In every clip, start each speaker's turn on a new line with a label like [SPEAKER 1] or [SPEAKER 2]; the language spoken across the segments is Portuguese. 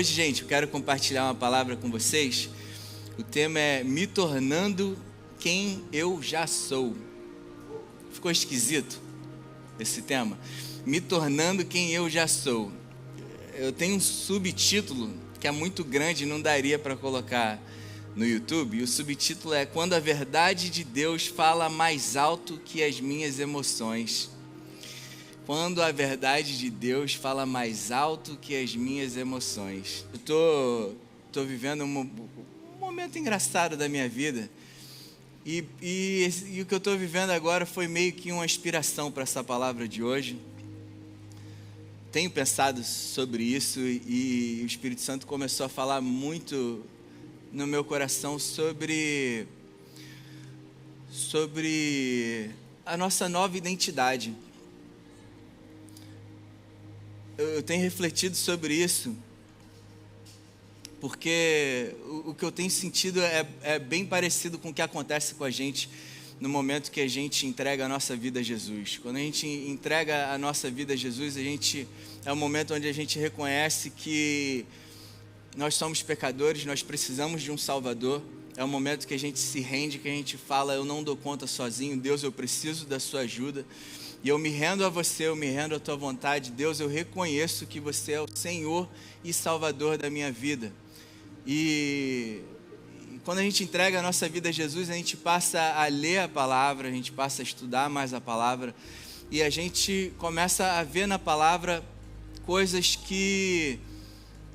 [SPEAKER 1] Hoje, gente, eu quero compartilhar uma palavra com vocês. O tema é me tornando quem eu já sou. Ficou esquisito esse tema? Me tornando quem eu já sou. Eu tenho um subtítulo que é muito grande e não daria para colocar no YouTube. E o subtítulo é Quando a verdade de Deus fala mais alto que as minhas emoções. Quando a verdade de Deus fala mais alto que as minhas emoções. Eu tô vivendo um momento engraçado da minha vida. E o que eu estou vivendo agora foi meio que uma inspiração para essa palavra de hoje. Tenho pensado sobre isso e o Espírito Santo começou a falar muito no meu coração sobre a nossa nova identidade. Eu tenho refletido sobre isso, porque o que eu tenho sentido é bem parecido com o que acontece com a gente no momento que a gente entrega a nossa vida a Jesus. Quando a gente entrega a nossa vida a Jesus, é um momento onde a gente reconhece que nós somos pecadores, nós precisamos de um Salvador. É um momento que a gente se rende, que a gente fala, eu não dou conta sozinho, Deus, eu preciso da sua ajuda. E eu me rendo a você, eu me rendo à tua vontade. Deus, eu reconheço que você é o Senhor e Salvador da minha vida. E quando a gente entrega a nossa vida a Jesus, a gente passa a ler a palavra, a gente passa a estudar mais a palavra. E a gente começa a ver na palavra coisas que,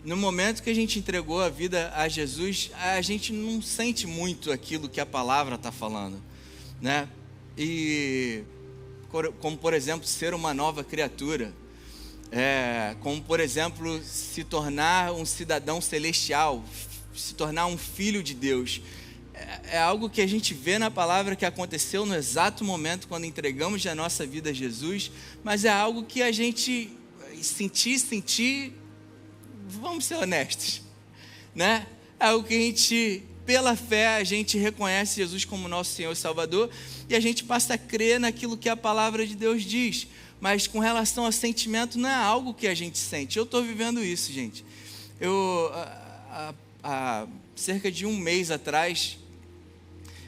[SPEAKER 1] no momento que a gente entregou a vida a Jesus, a gente não sente muito aquilo que a palavra está falando, né? Como, por exemplo, ser uma nova criatura. Como, por exemplo, se tornar um cidadão celestial, se tornar um filho de Deus. É algo que a gente vê na palavra que aconteceu no exato momento quando entregamos a nossa vida a Jesus, mas é algo que a gente sentir, vamos ser honestos, né? É algo que a gente, pela fé, a gente reconhece Jesus como nosso Senhor e Salvador e a gente passa a crer naquilo que a palavra de Deus diz. Mas com relação a sentimento, não é algo que a gente sente. Eu estou vivendo isso, gente. Há cerca de um mês atrás,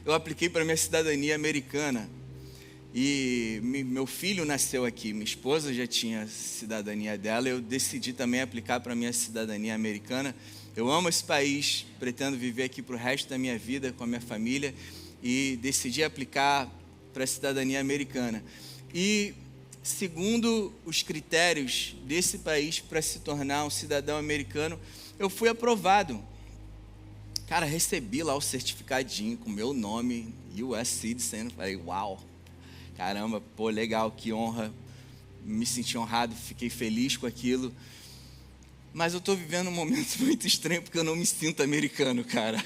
[SPEAKER 1] eu apliquei para minha cidadania americana. E meu filho nasceu aqui, minha esposa já tinha cidadania dela. Eu decidi também aplicar para minha cidadania americana. Eu amo esse país, pretendo viver aqui para o resto da minha vida com a minha família. E decidi aplicar para a cidadania americana. E segundo os critérios desse país para se tornar um cidadão americano, eu fui aprovado. Cara, recebi lá o certificadinho com meu nome, US Citizen. Falei, uau, caramba, pô, legal, que honra. Me senti honrado, fiquei feliz com aquilo. Mas eu estou vivendo um momento muito estranho porque eu não me sinto americano, cara.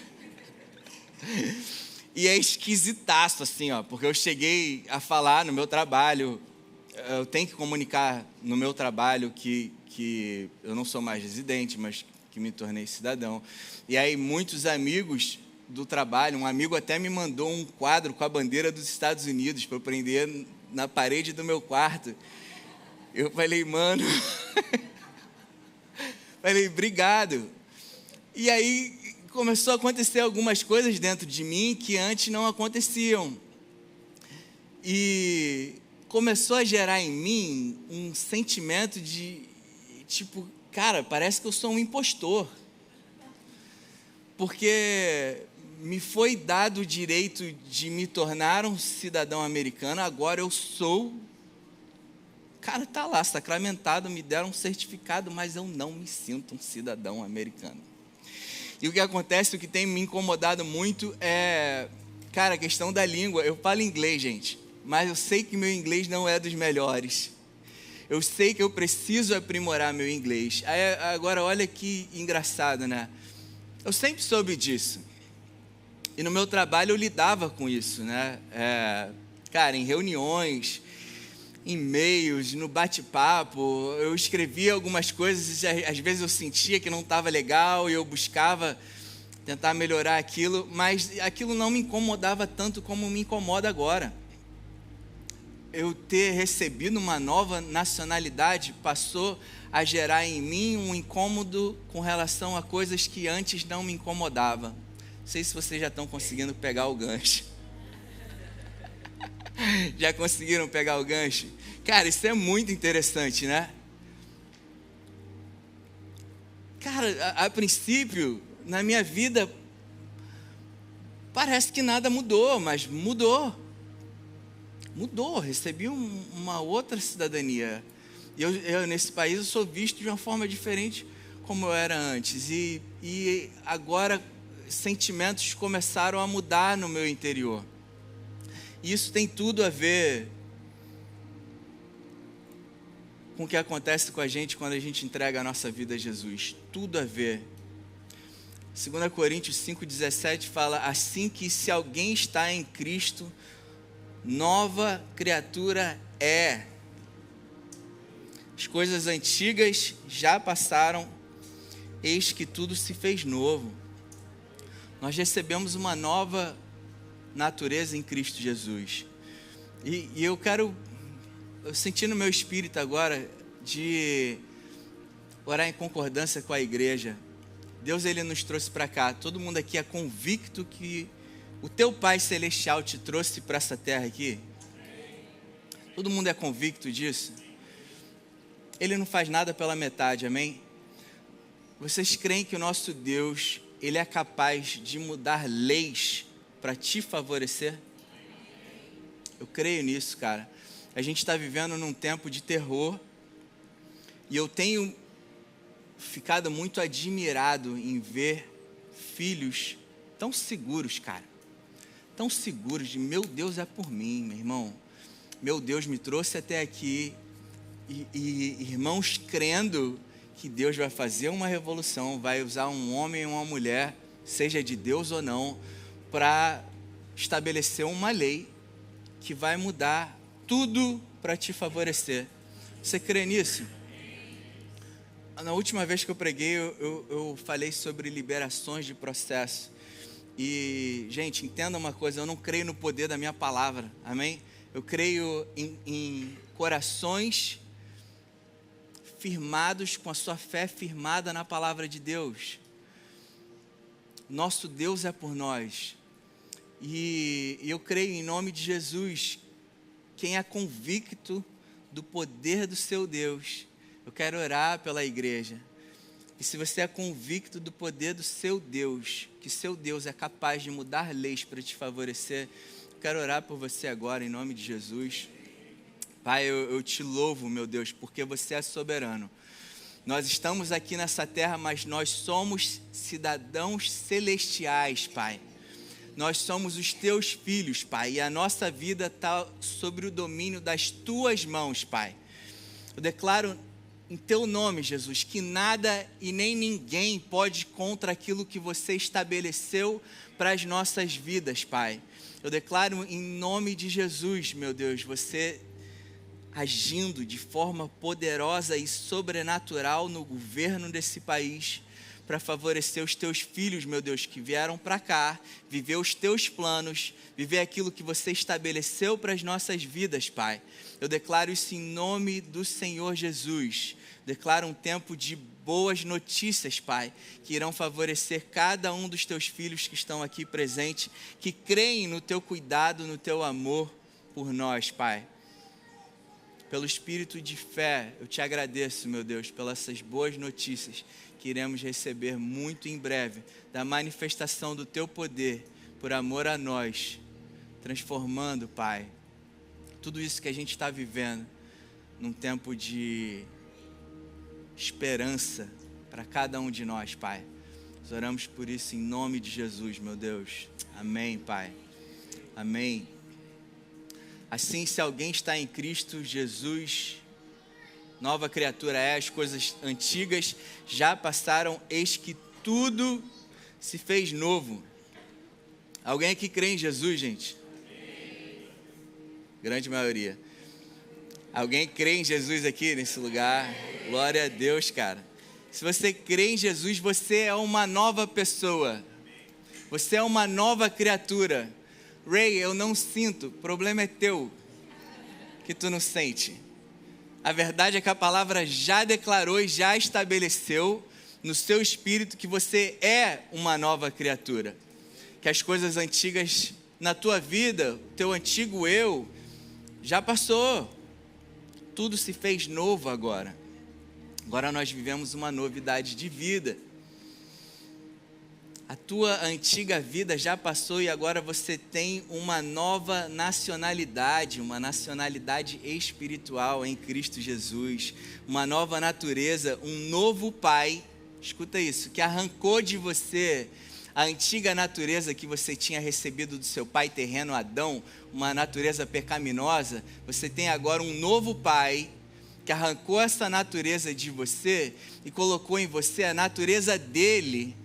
[SPEAKER 1] E é esquisitaço, assim, ó, porque eu cheguei a falar no meu trabalho. Eu tenho que comunicar no meu trabalho que eu não sou mais residente, mas que me tornei cidadão. E aí muitos amigos do trabalho, um amigo até me mandou um quadro com a bandeira dos Estados Unidos para eu prender na parede do meu quarto. Eu falei, mano, falei, obrigado. E aí começou a acontecer algumas coisas dentro de mim que antes não aconteciam. E começou a gerar em mim um sentimento de, tipo, cara, parece que eu sou um impostor. Porque me foi dado o direito de me tornar um cidadão americano, agora eu sou. Cara, tá lá, sacramentado, me deram um certificado, mas eu não me sinto um cidadão americano. E o que acontece, o que tem me incomodado muito é, cara, a questão da língua. Eu falo inglês, gente, mas eu sei que meu inglês não é dos melhores. Eu sei que eu preciso aprimorar meu inglês. Aí, agora, olha que engraçado, né? Eu sempre soube disso. E no meu trabalho eu lidava com isso, né? Cara, em reuniões, e-mails, no bate-papo, eu escrevia algumas coisas e às vezes eu sentia que não estava legal e eu buscava tentar melhorar aquilo, mas aquilo não me incomodava tanto como me incomoda agora. eu ter recebido uma nova nacionalidade passou a gerar em mim um incômodo com relação a coisas que antes não me incomodavam. Não sei se vocês já estão conseguindo pegar o gancho. Já conseguiram pegar o gancho? Cara, isso é muito interessante, né? Cara, a princípio, na minha vida, parece que nada mudou, mas mudou. Mudou, recebi uma outra cidadania. E eu, nesse país, eu sou visto de uma forma diferente como eu era antes. E agora, sentimentos começaram a mudar no meu interior. E isso tem tudo a ver com o que acontece com a gente quando a gente entrega a nossa vida a Jesus. Tudo a ver. 2 Coríntios 5,17 fala assim que se alguém está em Cristo, nova criatura é. As coisas antigas já passaram, eis que tudo se fez novo. Nós recebemos uma nova natureza em Cristo Jesus. E eu senti no meu espírito agora de orar em concordância com a igreja. Deus, Ele nos trouxe para cá. Todo mundo aqui é convicto que o teu Pai Celestial te trouxe para essa terra aqui? Todo mundo é convicto disso? Ele não faz nada pela metade, amém? Vocês creem que o nosso Deus, Ele é capaz de mudar leis para te favorecer? Eu creio nisso, cara. A gente está vivendo num tempo de terror e eu tenho ficado muito admirado em ver filhos tão seguros, cara. Tão seguros de, meu Deus é por mim, meu irmão. Meu Deus me trouxe até aqui. E irmãos crendo que Deus vai fazer uma revolução, vai usar um homem e uma mulher, seja de Deus ou não, para estabelecer uma lei que vai mudar tudo para te favorecer. Você crê nisso? Na última vez que eu preguei, eu falei sobre liberações de processo. E, gente, entenda uma coisa, eu não creio no poder da minha palavra, amém? Eu creio em corações firmados, com a sua fé firmada na palavra de Deus. Nosso Deus é por nós. E eu creio em nome de Jesus, quem é convicto do poder do seu Deus, eu quero orar pela igreja. E se você é convicto do poder do seu Deus, que seu Deus é capaz de mudar leis para te favorecer, eu quero orar por você agora, em nome de Jesus. Pai, eu te louvo, meu Deus, porque você é soberano. Nós estamos aqui nessa terra, mas nós somos cidadãos celestiais, Pai. Nós somos os teus filhos, Pai, e a nossa vida está sobre o domínio das tuas mãos, Pai. Eu declaro em teu nome, Jesus, que nada e nem ninguém pode contra aquilo que você estabeleceu para as nossas vidas, Pai. Eu declaro em nome de Jesus, meu Deus, você agindo de forma poderosa e sobrenatural no governo desse país, para favorecer os teus filhos, meu Deus, que vieram para cá, viver os teus planos, viver aquilo que você estabeleceu para as nossas vidas, Pai. Eu declaro isso em nome do Senhor Jesus. Declaro um tempo de boas notícias, Pai, que irão favorecer cada um dos teus filhos que estão aqui presentes, que creem no teu cuidado, no teu amor por nós, Pai. Pelo espírito de fé, eu te agradeço, meu Deus, pelas essas boas notícias que iremos receber muito em breve, da manifestação do teu poder, por amor a nós, transformando, Pai, tudo isso que a gente está vivendo, num tempo de esperança para cada um de nós, Pai. Nós oramos por isso em nome de Jesus, meu Deus. Amém, Pai. Amém. Assim, se alguém está em Cristo Jesus, nova criatura é, as coisas antigas já passaram, eis que tudo se fez novo. Alguém aqui crê em Jesus, gente? Grande maioria. Alguém crê em Jesus aqui nesse lugar? Glória a Deus, cara. Se você crê em Jesus, você é uma nova pessoa. Você é uma nova criatura. Ray, eu não sinto, o problema é teu. que tu não sente? A verdade é que a palavra já declarou e já estabeleceu no seu espírito que você é uma nova criatura. Que as coisas antigas na tua vida, o teu antigo eu, já passou. Tudo se fez novo agora. Agora nós vivemos uma novidade de vida. A tua antiga vida já passou e agora você tem uma nova nacionalidade, uma nacionalidade espiritual em Cristo Jesus, uma nova natureza, um novo Pai, escuta isso, que arrancou de você a antiga natureza que você tinha recebido do seu pai terreno Adão, uma natureza pecaminosa. Você tem agora um novo Pai que arrancou essa natureza de você e colocou em você a natureza dele,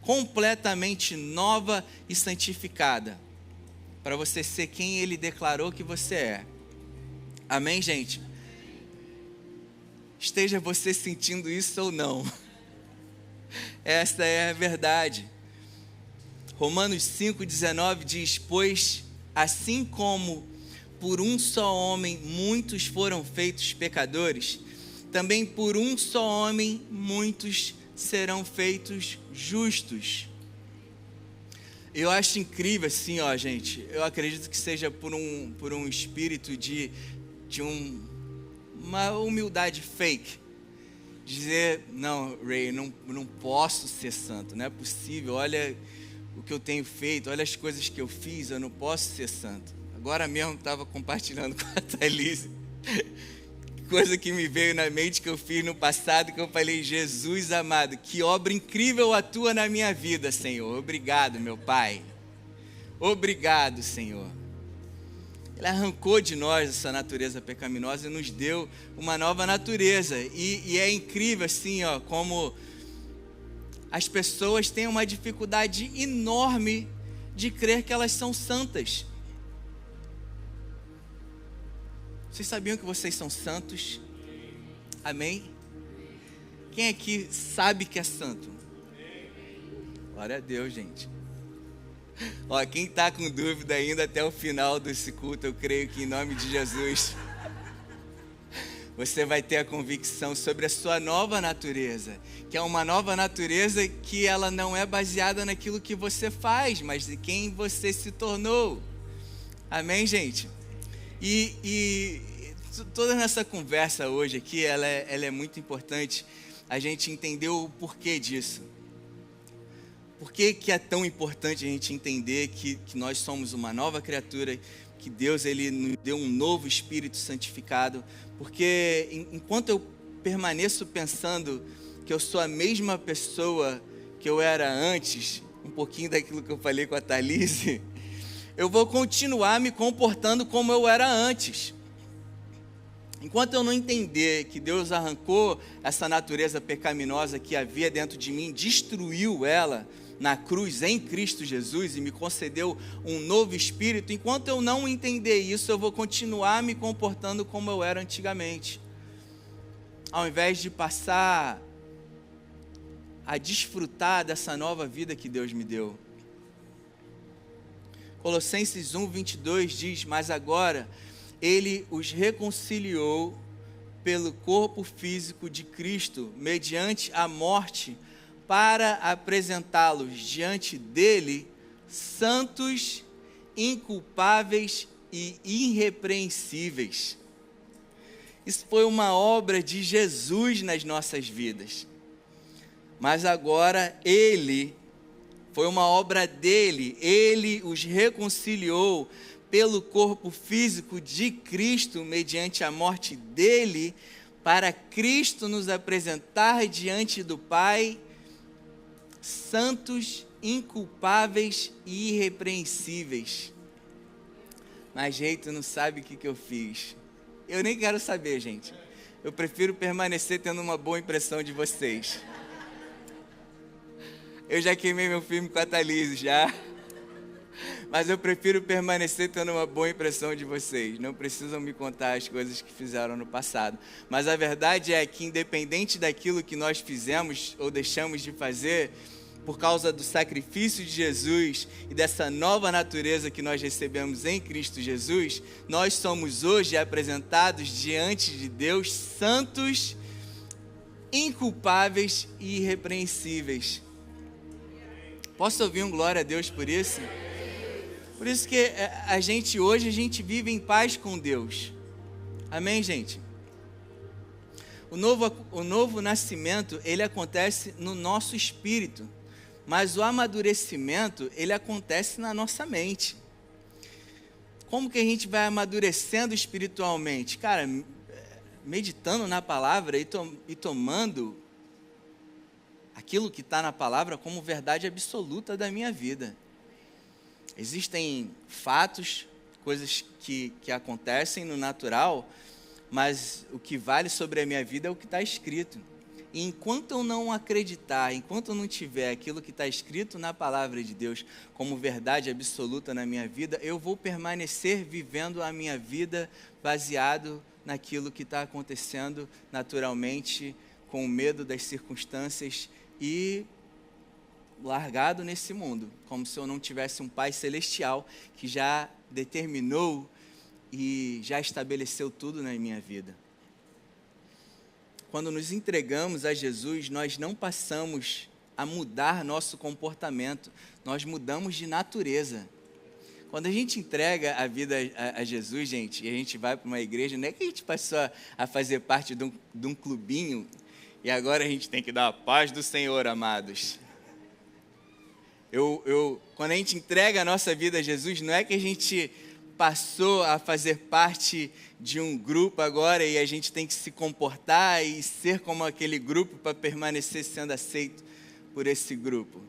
[SPEAKER 1] completamente nova e santificada, para você ser quem ele declarou que você é. Amém, gente? Esteja você sentindo isso ou não, esta é a verdade. Romanos 5,19 diz: pois assim como por um só homem muitos foram feitos pecadores, também por um só homem muitos serão feitos justos. Eu acho incrível assim, ó, gente. Eu acredito que seja por um espírito de uma humildade fake. Dizer, não, Ray, não posso ser santo, não é possível. Olha o que eu tenho feito, olha as coisas que eu fiz, eu não posso ser santo. Agora mesmo estava compartilhando com a Thalise coisa que me veio na mente que eu fiz no passado, que eu falei: Jesus amado, que obra incrível atua na minha vida, Senhor. Obrigado, meu Pai. Obrigado, Senhor. Ele arrancou de nós essa natureza pecaminosa e nos deu uma nova natureza. E é incrível assim, ó, como as pessoas têm uma dificuldade enorme de crer que elas são santas. Vocês sabiam que vocês são santos? Amém? Quem aqui sabe que é santo? Glória a Deus, gente. Ó, quem está com dúvida ainda até o final desse culto, eu creio que em nome de Jesus, você vai ter a convicção sobre a sua nova natureza, que é uma nova natureza que ela não é baseada naquilo que você faz, mas de quem você se tornou. Amém, gente? E toda essa conversa hoje aqui, ela é muito importante a gente entender o porquê disso. Por que é tão importante a gente entender que nós somos uma nova criatura, que Deus ele nos deu um novo Espírito santificado? Porque enquanto eu permaneço pensando que eu sou a mesma pessoa que eu era antes, um pouquinho daquilo que eu falei com a Thalise, eu vou continuar me comportando como eu era antes. Enquanto eu não entender que Deus arrancou essa natureza pecaminosa que havia dentro de mim, destruiu ela na cruz em Cristo Jesus e me concedeu um novo espírito, enquanto eu não entender isso, eu vou continuar me comportando como eu era antigamente, ao invés de passar a desfrutar dessa nova vida que Deus me deu. Colossenses 1:22 diz: mas agora Ele os reconciliou pelo corpo físico de Cristo, mediante a morte, para apresentá-los diante dele, santos, inculpáveis e irrepreensíveis. Isso foi uma obra de Jesus nas nossas vidas. Mas agora foi uma obra dele, ele os reconciliou pelo corpo físico de Cristo, mediante a morte dele, para Cristo nos apresentar diante do Pai, santos, inculpáveis e irrepreensíveis. Mas Rei, tu não sabe o que eu fiz. Eu nem quero saber, gente. Eu prefiro permanecer tendo uma boa impressão de vocês. Eu já queimei meu filme com a Thalise, já. Mas eu prefiro permanecer tendo uma boa impressão de vocês. Não precisam me contar as coisas que fizeram no passado. Mas a verdade é que, independente daquilo que nós fizemos ou deixamos de fazer, por causa do sacrifício de Jesus e dessa nova natureza que nós recebemos em Cristo Jesus, nós somos hoje apresentados diante de Deus santos, inculpáveis e irrepreensíveis. Posso ouvir um glória a Deus por isso? Por isso que hoje a gente vive em paz com Deus. Amém, gente? O novo nascimento, ele acontece no nosso espírito, mas o amadurecimento, ele acontece na nossa mente. Como que a gente vai amadurecendo espiritualmente? Cara, meditando na palavra e tomando aquilo que está na palavra como verdade absoluta da minha vida. Existem fatos, coisas que acontecem no natural, mas o que vale sobre a minha vida é o que está escrito. E enquanto eu não acreditar, enquanto eu não tiver aquilo que está escrito na palavra de Deus como verdade absoluta na minha vida, eu vou permanecer vivendo a minha vida baseado naquilo que está acontecendo naturalmente, com medo das circunstâncias e largado nesse mundo, como se eu não tivesse um Pai Celestial que já determinou e já estabeleceu tudo na minha vida. Quando nos entregamos a Jesus, nós não passamos a mudar nosso comportamento, nós mudamos de natureza. Quando a gente entrega a vida a Jesus, gente, e a gente vai para uma igreja, não é que a gente passou a fazer parte de um clubinho e agora a gente tem que dar a paz do Senhor, amados. Quando a gente entrega a nossa vida a Jesus, não é que a gente passou a fazer parte de um grupo agora e a gente tem que se comportar e ser como aquele grupo para permanecer sendo aceito por esse grupo.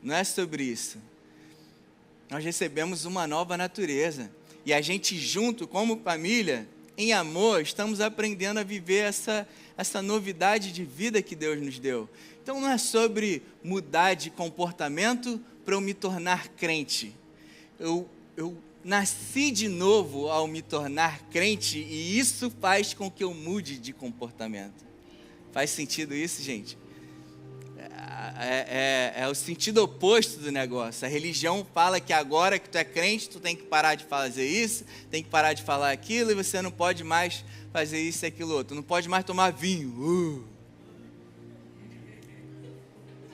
[SPEAKER 1] Não é sobre isso. Nós recebemos uma nova natureza e a gente junto, como família, em amor, estamos aprendendo a viver essa novidade de vida que Deus nos deu. Então não é sobre mudar de comportamento para eu me tornar crente. Eu nasci de novo ao me tornar crente e isso faz com que eu mude de comportamento. Faz sentido isso, gente? É o sentido oposto do negócio. A religião fala que agora que tu é crente, tu tem que parar de fazer isso, tem que parar de falar aquilo e você não pode mais fazer isso e aquilo outro. Não pode mais tomar vinho.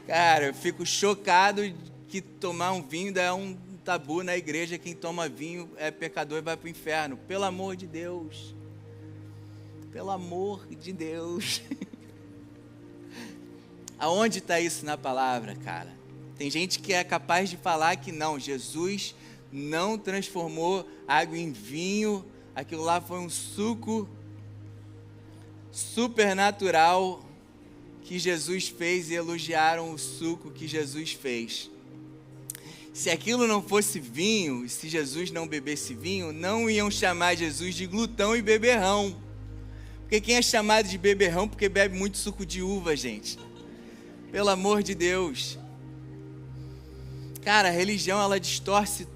[SPEAKER 1] Cara, eu fico chocado que tomar um vinho é um tabu na igreja. Quem toma vinho é pecador e vai para o inferno. Pelo amor de Deus. Pelo amor de Deus. Aonde está isso na palavra, cara? Tem gente que é capaz de falar que não, Jesus não transformou água em vinho, aquilo lá foi um suco supernatural que Jesus fez e elogiaram o suco que Jesus fez. Se aquilo não fosse vinho, se Jesus não bebesse vinho, não iam chamar Jesus de glutão e beberrão. Porque quem é chamado de beberrão porque bebe muito suco de uva, gente? Pelo amor de Deus. Cara, a religião, ela distorce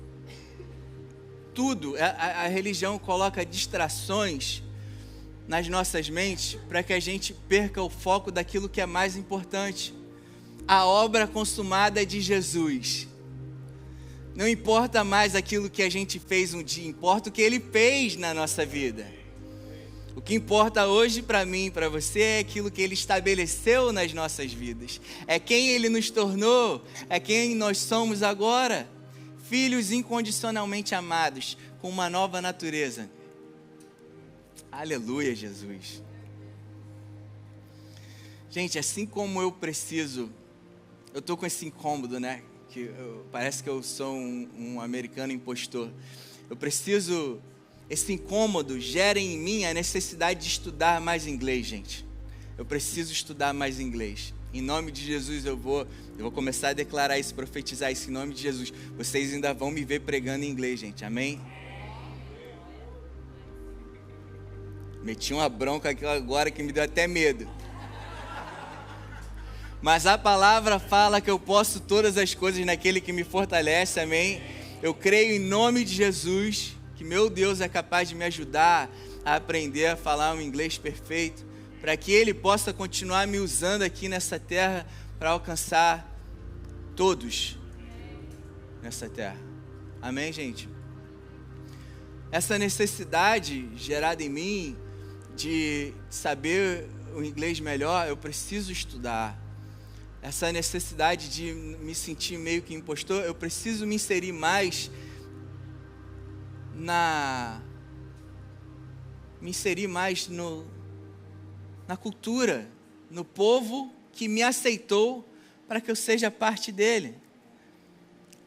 [SPEAKER 1] tudo. A religião coloca distrações nas nossas mentes para que a gente perca o foco daquilo que é mais importante. A obra consumada de Jesus. Não importa mais aquilo que a gente fez um dia, importa o que Ele fez na nossa vida. O que importa hoje para mim e para você é aquilo que Ele estabeleceu nas nossas vidas. É quem Ele nos tornou, é quem nós somos agora. Filhos incondicionalmente amados, com uma nova natureza. Aleluia, Jesus. Gente, assim como eu preciso, eu estou com esse incômodo, né? Parece que eu sou um americano impostor. Eu preciso... Esse incômodo gera em mim a necessidade de estudar mais inglês, gente. Eu preciso estudar mais inglês. Em nome de Jesus eu vou começar a declarar isso, profetizar isso em nome de Jesus. Vocês ainda vão me ver pregando em inglês, gente. Amém? Meti uma bronca aqui agora que me deu até medo. Mas a palavra fala que eu posso todas as coisas naquele que me fortalece, amém? Eu creio em nome de Jesus que meu Deus é capaz de me ajudar a aprender a falar um inglês perfeito, para que Ele possa continuar me usando aqui nessa terra para alcançar todos nessa terra. Amém, gente? Essa necessidade gerada em mim de saber o inglês melhor, eu preciso estudar. Essa necessidade de me sentir meio que impostor, eu preciso me inserir mais na cultura, no povo que me aceitou para que eu seja parte dele.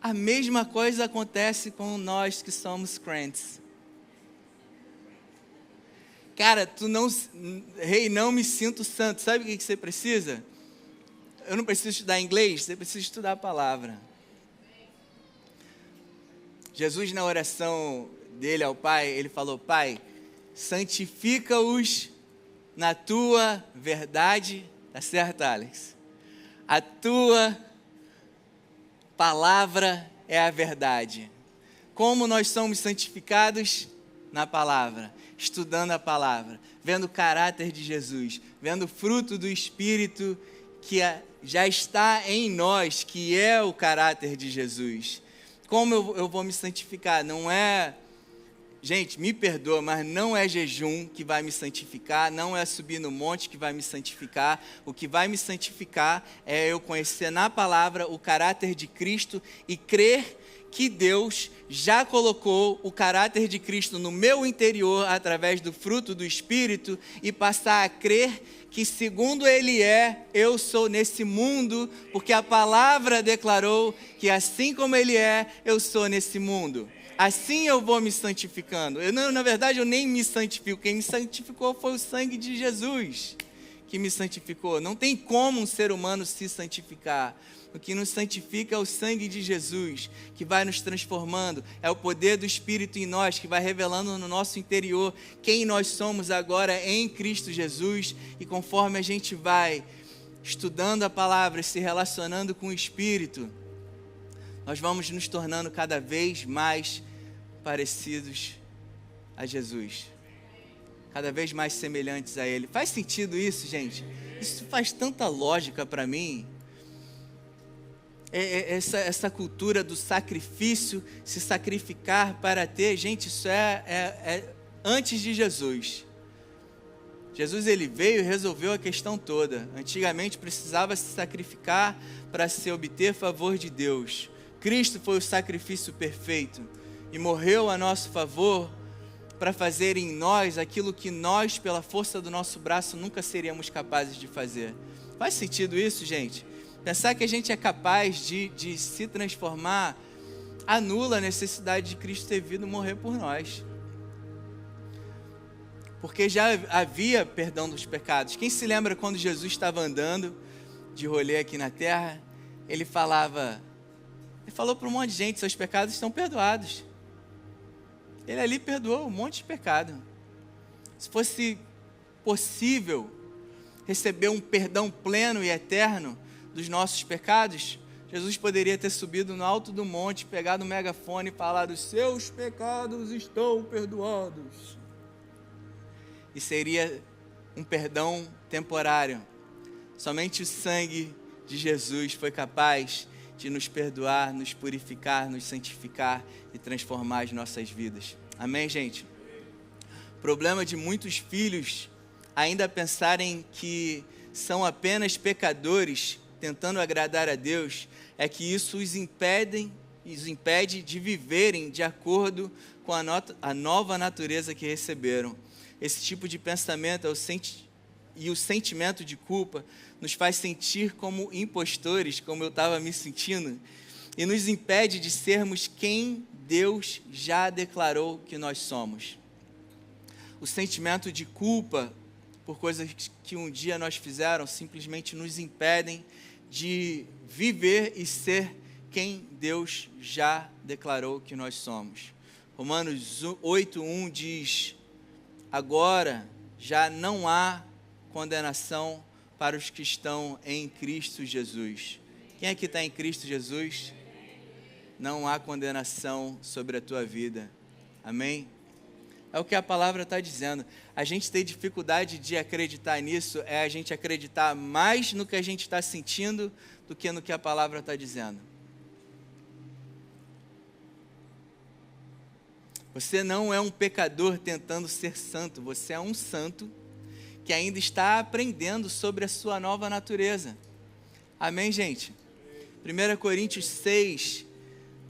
[SPEAKER 1] A mesma coisa acontece com nós que somos crentes. Cara, não me sinto santo. Sabe o que você precisa? Eu não preciso estudar inglês, você precisa estudar a palavra. Jesus, na oração dele ao Pai, ele falou: Pai, santifica-os na tua verdade. Tá certo, Alex? A tua palavra é a verdade. Como nós somos santificados? Na palavra, estudando a palavra, vendo o caráter de Jesus, vendo o fruto do Espírito que já está em nós, que é o caráter de Jesus. Como eu vou me santificar? Não é, gente, me perdoa, mas não é jejum que vai me santificar, não é subir no monte que vai me santificar. O que vai me santificar é eu conhecer na palavra o caráter de Cristo e crer que Deus já colocou o caráter de Cristo no meu interior através do fruto do Espírito e passar a crer que segundo Ele é, eu sou nesse mundo, porque a palavra declarou que assim como Ele é, eu sou nesse mundo. Assim eu vou me santificando. Na verdade, eu nem me santifico. Quem me santificou foi o sangue de Jesus que me santificou. Não tem como um ser humano se santificar. O que nos santifica é o sangue de Jesus, que vai nos transformando. É o poder do Espírito em nós, que vai revelando no nosso interior quem nós somos agora em Cristo Jesus. E conforme a gente vai estudando a palavra e se relacionando com o Espírito, nós vamos nos tornando cada vez mais parecidos a Jesus. Cada vez mais semelhantes a Ele. Faz sentido isso, gente? Isso faz tanta lógica para mim. Essa cultura do sacrifício, se sacrificar para ter, gente, isso é antes de Jesus. Jesus, ele veio e resolveu a questão toda. Antigamente precisava se sacrificar para se obter favor de Deus. Cristo foi o sacrifício perfeito e morreu a nosso favor para fazer em nós aquilo que nós, pela força do nosso braço, nunca seríamos capazes de fazer. Faz sentido isso, gente? Pensar que a gente é capaz de se transformar anula a necessidade de Cristo ter vindo morrer por nós. Porque já havia perdão dos pecados. Quem se lembra quando Jesus estava andando de rolê aqui na terra? Ele falou para um monte de gente: seus pecados estão perdoados. Ele ali perdoou um monte de pecado. Se fosse possível receber um perdão pleno e eterno dos nossos pecados, Jesus poderia ter subido no alto do monte, pegado o megafone e falado: os seus pecados estão perdoados. E seria um perdão temporário. Somente o sangue de Jesus foi capaz de nos perdoar, nos purificar, nos santificar e transformar as nossas vidas. Amém, gente? O problema de muitos filhos ainda pensarem que são apenas pecadores tentando agradar a Deus, é que isso os impede de viverem de acordo com a nova natureza que receberam. Esse tipo de pensamento e o sentimento de culpa nos faz sentir como impostores, como eu estava me sentindo, e nos impede de sermos quem Deus já declarou que nós somos. O sentimento de culpa por coisas que um dia nós fizeram simplesmente nos impedem de viver e ser quem Deus já declarou que nós somos. Romanos 8:1 diz: agora já não há condenação para os que estão em Cristo Jesus. Quem aqui está em Cristo Jesus? Não há condenação sobre a tua vida. Amém? É o que a palavra está dizendo. A gente tem dificuldade de acreditar nisso, é a gente acreditar mais no que a gente está sentindo do que no que a palavra está dizendo. Você não é um pecador tentando ser santo, você é um santo que ainda está aprendendo sobre a sua nova natureza. Amém, gente? 1 Coríntios 6,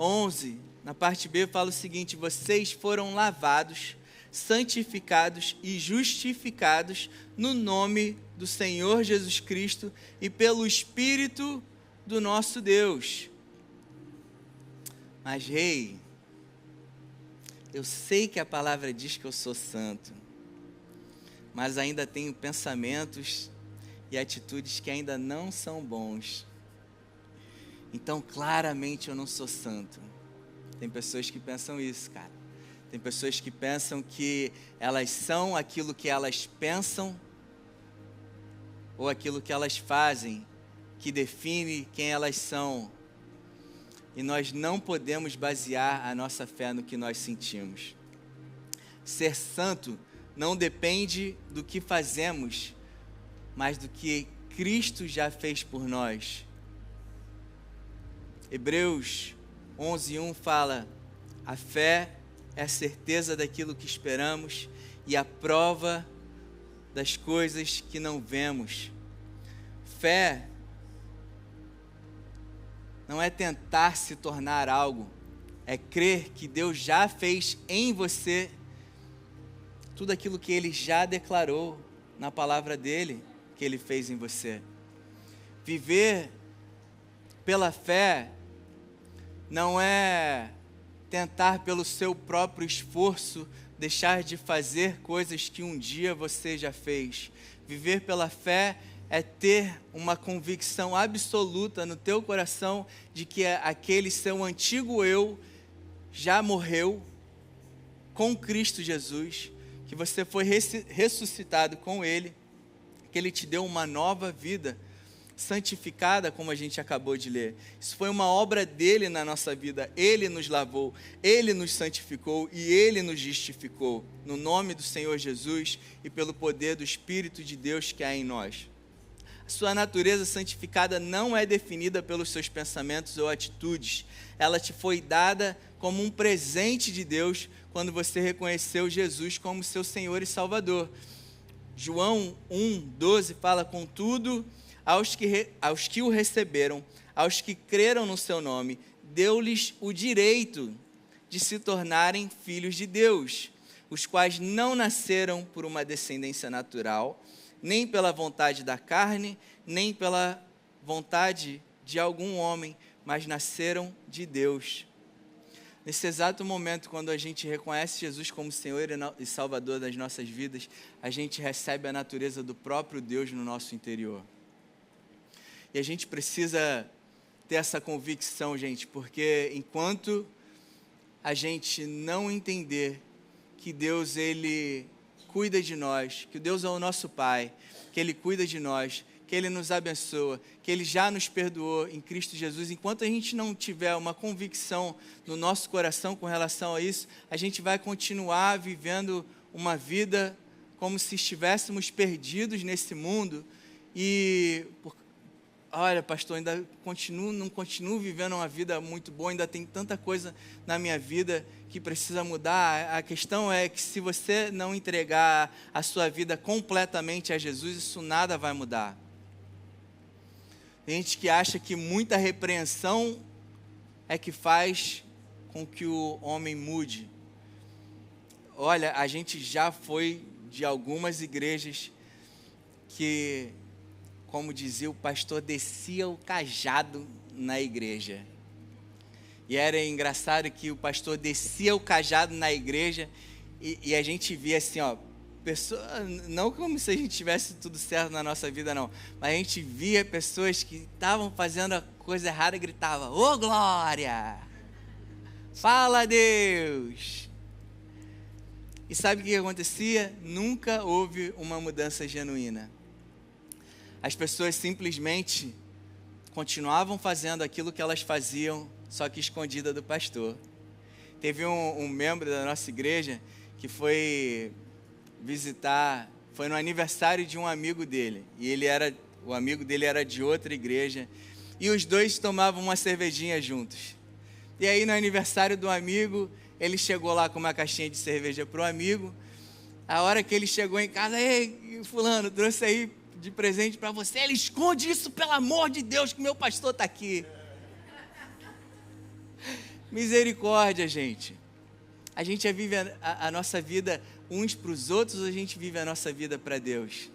[SPEAKER 1] 11, na parte B, fala o seguinte: vocês foram lavados, santificados e justificados no nome do Senhor Jesus Cristo e pelo Espírito do nosso Deus. Mas, rei, eu sei que a palavra diz que eu sou santo, mas ainda tenho pensamentos e atitudes que ainda não são bons. Então, claramente eu não sou santo. Tem pessoas que pensam isso, cara. Tem pessoas que pensam que elas são aquilo que elas pensam ou aquilo que elas fazem, que define quem elas são. E nós não podemos basear a nossa fé no que nós sentimos. Ser santo não depende do que fazemos, mas do que Cristo já fez por nós. Hebreus 11:1 fala: a fé é a certeza daquilo que esperamos e a prova das coisas que não vemos. Fé não é tentar se tornar algo, é crer que Deus já fez em você tudo aquilo que Ele já declarou na palavra dEle, que Ele fez em você. Viver pela fé não é tentar pelo seu próprio esforço deixar de fazer coisas que um dia você já fez. Viver pela fé é ter uma convicção absoluta no teu coração de que aquele seu antigo eu já morreu com Cristo Jesus, que você foi ressuscitado com Ele, que Ele te deu uma nova vida, santificada, como a gente acabou de ler. Isso foi uma obra dele na nossa vida. Ele nos lavou, Ele nos santificou e Ele nos justificou, no nome do Senhor Jesus e pelo poder do Espírito de Deus que há em nós. A sua natureza santificada não é definida pelos seus pensamentos ou atitudes. Ela te foi dada como um presente de Deus quando você reconheceu Jesus como seu Senhor e Salvador. João 1:12 fala: contudo, aos que o receberam, aos que creram no seu nome, deu-lhes o direito de se tornarem filhos de Deus, os quais não nasceram por uma descendência natural, nem pela vontade da carne, nem pela vontade de algum homem, mas nasceram de Deus. Nesse exato momento, quando a gente reconhece Jesus como Senhor e Salvador das nossas vidas, a gente recebe a natureza do próprio Deus no nosso interior. E a gente precisa ter essa convicção, gente, porque enquanto a gente não entender que Deus, Ele cuida de nós, que Deus é o nosso Pai, que Ele cuida de nós, que Ele nos abençoa, que Ele já nos perdoou em Cristo Jesus, enquanto a gente não tiver uma convicção no nosso coração com relação a isso, a gente vai continuar vivendo uma vida como se estivéssemos perdidos nesse mundo e... olha, pastor, ainda não continuo vivendo uma vida muito boa, ainda tem tanta coisa na minha vida que precisa mudar. A questão é que se você não entregar a sua vida completamente a Jesus, isso nada vai mudar. Tem gente que acha que muita repreensão é que faz com que o homem mude. Olha, a gente já foi de algumas igrejas que, como dizia o pastor, descia o cajado na igreja. E era engraçado que o pastor descia o cajado na igreja e a gente via assim, ó, pessoa, não como se a gente tivesse tudo certo na nossa vida, não, mas a gente via pessoas que estavam fazendo a coisa errada e gritavam: ô glória! Fala Deus! E sabe o que acontecia? Nunca houve uma mudança genuína. As pessoas simplesmente continuavam fazendo aquilo que elas faziam, só que escondida do pastor. Teve um membro da nossa igreja que foi visitar, foi no aniversário de um amigo dele, e o amigo dele era de outra igreja, e os dois tomavam uma cervejinha juntos. E aí no aniversário do amigo, ele chegou lá com uma caixinha de cerveja para o amigo. A hora que ele chegou em casa, ei, fulano, trouxe aí de presente para você. Ele: esconde isso, pelo amor de Deus, que meu pastor está aqui. Misericórdia, gente. A gente vive a nossa vida uns para os outros, ou a gente vive a nossa vida para Deus?